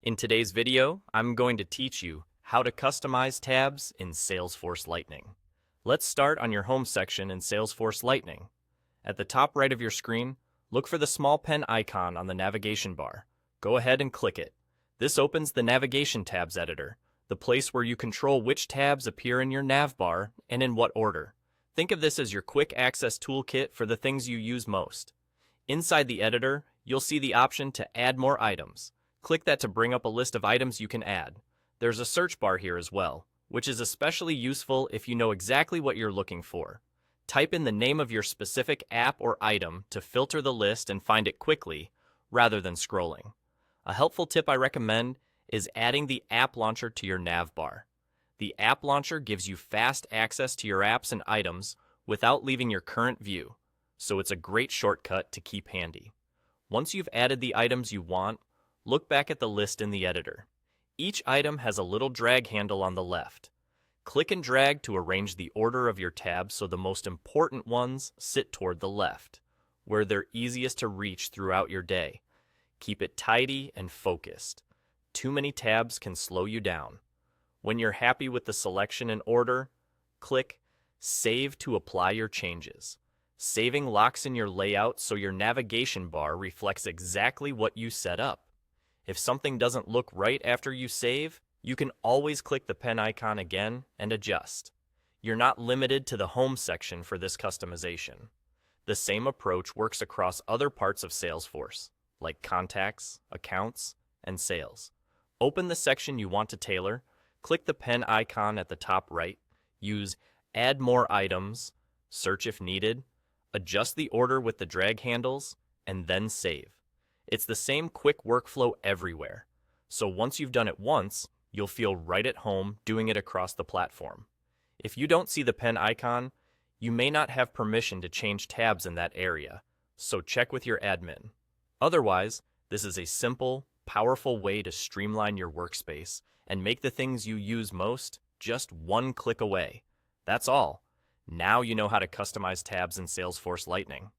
In today's video, I'm going to teach you how to customize tabs in Salesforce Lightning. Let's start on your home section in Salesforce Lightning. At the top right of your screen, look for the small pen icon on the navigation bar. Go ahead and click it. This opens the Navigation Tabs editor, the place where you control which tabs appear in your nav bar and in what order. Think of this as your quick access toolkit for the things you use most. Inside the editor, you'll see the option to add more items. Click that to bring up a list of items you can add. There's a search bar here as well, which is especially useful if you know exactly what you're looking for. Type in the name of your specific app or item to filter the list and find it quickly, rather than scrolling. A helpful tip I recommend is adding the app launcher to your nav bar. The app launcher gives you fast access to your apps and items without leaving your current view, so it's a great shortcut to keep handy. Once you've added the items you want, look back at the list in the editor. Each item has a little drag handle on the left. Click and drag to arrange the order of your tabs so the most important ones sit toward the left, where they're easiest to reach throughout your day. Keep it tidy and focused. Too many tabs can slow you down. When you're happy with the selection and order, click Save to apply your changes. Saving locks in your layout so your navigation bar reflects exactly what you set up. If something doesn't look right after you save, you can always click the pen icon again and adjust. You're not limited to the home section for this customization. The same approach works across other parts of Salesforce, like contacts, accounts, and sales. Open the section you want to tailor, click the pen icon at the top right, use Add More Items, search if needed, adjust the order with the drag handles, and then save. It's the same quick workflow everywhere. So once you've done it once, you'll feel right at home doing it across the platform. If you don't see the pen icon, you may not have permission to change tabs in that area, so check with your admin. Otherwise, this is a simple, powerful way to streamline your workspace and make the things you use most just one click away. That's all. Now you know how to customize tabs in Salesforce Lightning.